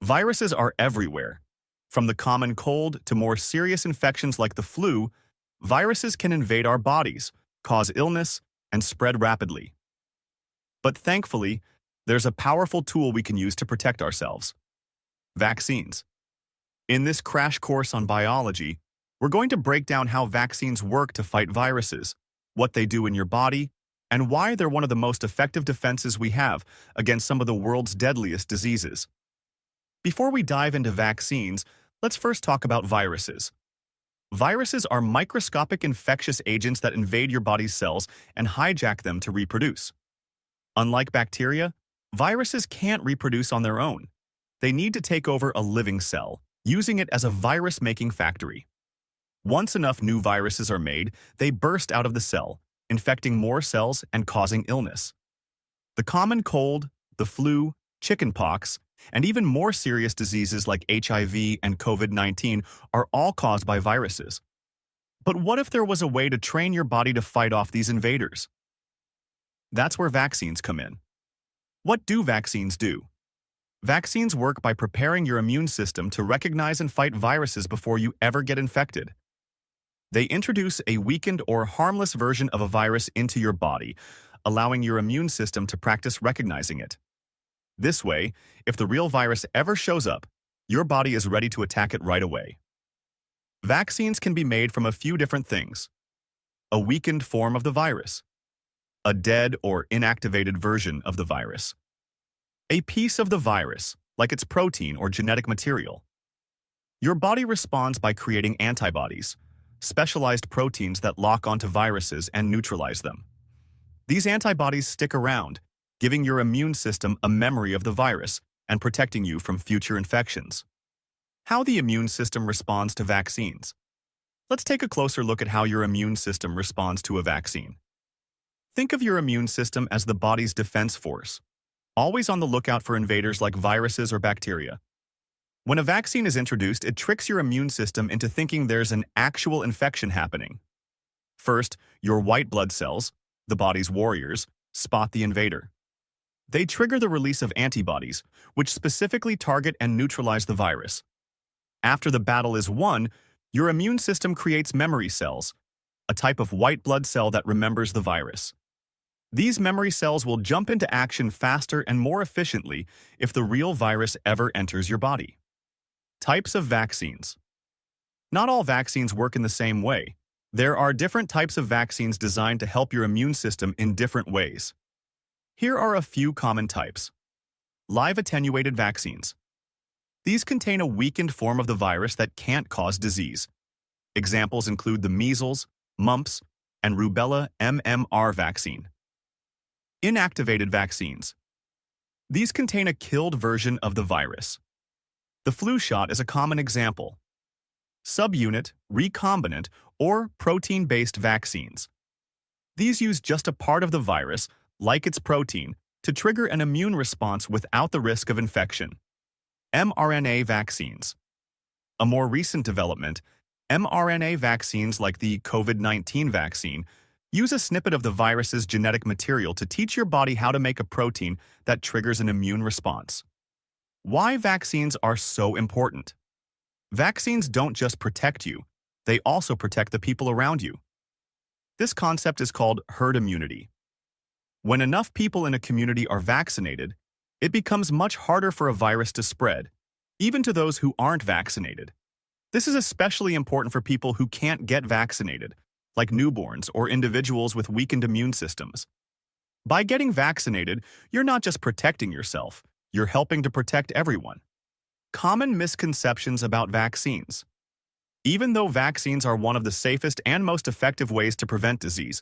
Viruses are everywhere. From the common cold to more serious infections like the flu, viruses can invade our bodies, cause illness, and spread rapidly. But thankfully, there's a powerful tool we can use to protect ourselves: vaccines. In this crash course on biology, we're going to break down how vaccines work to fight viruses, what they do in your body, and why they're one of the most effective defenses we have against some of the world's deadliest diseases. Before we dive into vaccines, let's first talk about viruses. Viruses are microscopic infectious agents that invade your body's cells and hijack them to reproduce. Unlike bacteria, viruses can't reproduce on their own. They need to take over a living cell, using it as a virus-making factory. Once enough new viruses are made, they burst out of the cell, infecting more cells and causing illness. The common cold, the flu, chickenpox, and even more serious diseases like HIV and COVID-19 are all caused by viruses. But what if there was a way to train your body to fight off these invaders? That's where vaccines come in. What do vaccines do? Vaccines work by preparing your immune system to recognize and fight viruses before you ever get infected. They introduce a weakened or harmless version of a virus into your body, allowing your immune system to practice recognizing it. This way, if the real virus ever shows up, your body is ready to attack it right away. Vaccines can be made from a few different things: a weakened form of the virus, a dead or inactivated version of the virus, a piece of the virus, like its protein or genetic material. Your body responds by creating antibodies, specialized proteins that lock onto viruses and neutralize them. These antibodies stick around, giving your immune system a memory of the virus and protecting you from future infections. How the immune system responds to vaccines. Let's take a closer look at how your immune system responds to a vaccine. Think of your immune system as the body's defense force, always on the lookout for invaders like viruses or bacteria. When a vaccine is introduced, it tricks your immune system into thinking there's an actual infection happening. First, your white blood cells, the body's warriors, spot the invader. They trigger the release of antibodies, which specifically target and neutralize the virus. After the battle is won, your immune system creates memory cells, a type of white blood cell that remembers the virus. These memory cells will jump into action faster and more efficiently if the real virus ever enters your body. Types of vaccines. Not all vaccines work in the same way. There are different types of vaccines designed to help your immune system in different ways. Here are a few common types. Live attenuated vaccines. These contain a weakened form of the virus that can't cause disease. Examples include the measles, mumps, and rubella MMR vaccine. Inactivated vaccines. These contain a killed version of the virus. The flu shot is a common example. Subunit, recombinant, or protein-based vaccines. These use just a part of the virus, like its protein, to trigger an immune response without the risk of infection. mRNA vaccines. A more recent development, mRNA vaccines like the COVID-19 vaccine use a snippet of the virus's genetic material to teach your body how to make a protein that triggers an immune response. Why vaccines are so important? Vaccines don't just protect you, they also protect the people around you. This concept is called herd immunity. When enough people in a community are vaccinated, it becomes much harder for a virus to spread, even to those who aren't vaccinated. This is especially important for people who can't get vaccinated, like newborns or individuals with weakened immune systems. By getting vaccinated, you're not just protecting yourself, you're helping to protect everyone. Common misconceptions about vaccines. Even though vaccines are one of the safest and most effective ways to prevent disease,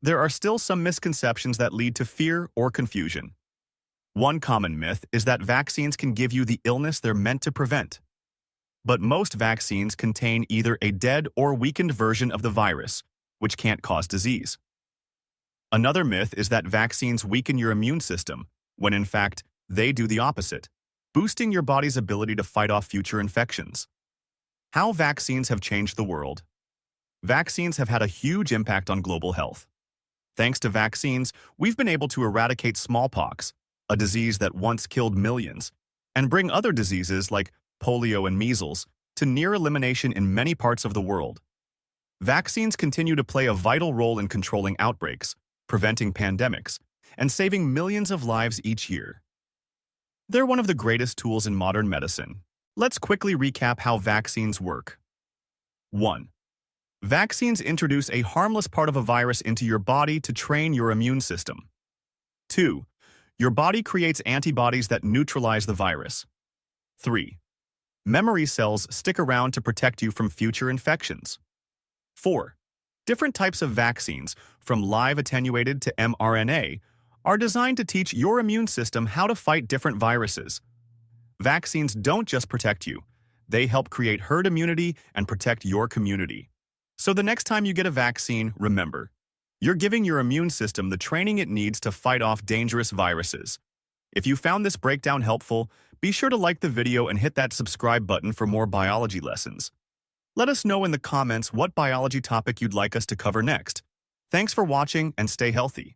there are still some misconceptions that lead to fear or confusion. One common myth is that vaccines can give you the illness they're meant to prevent. But most vaccines contain either a dead or weakened version of the virus, which can't cause disease. Another myth is that vaccines weaken your immune system, when in fact, they do the opposite, boosting your body's ability to fight off future infections. How vaccines have changed the world. Vaccines have had a huge impact on global health. Thanks to vaccines, we've been able to eradicate smallpox, a disease that once killed millions, and bring other diseases like polio and measles to near elimination in many parts of the world. Vaccines continue to play a vital role in controlling outbreaks, preventing pandemics, and saving millions of lives each year. They're one of the greatest tools in modern medicine. Let's quickly recap how vaccines work. 1. Vaccines introduce a harmless part of a virus into your body to train your immune system. 2. Your body creates antibodies that neutralize the virus. 3. Memory cells stick around to protect you from future infections. 4. Different types of vaccines, from live attenuated to mRNA, are designed to teach your immune system how to fight different viruses. Vaccines don't just protect you, they help create herd immunity and protect your community. So the next time you get a vaccine, remember, you're giving your immune system the training it needs to fight off dangerous viruses. If you found this breakdown helpful, be sure to like the video and hit that subscribe button for more biology lessons. Let us know in the comments what biology topic you'd like us to cover next. Thanks for watching and stay healthy.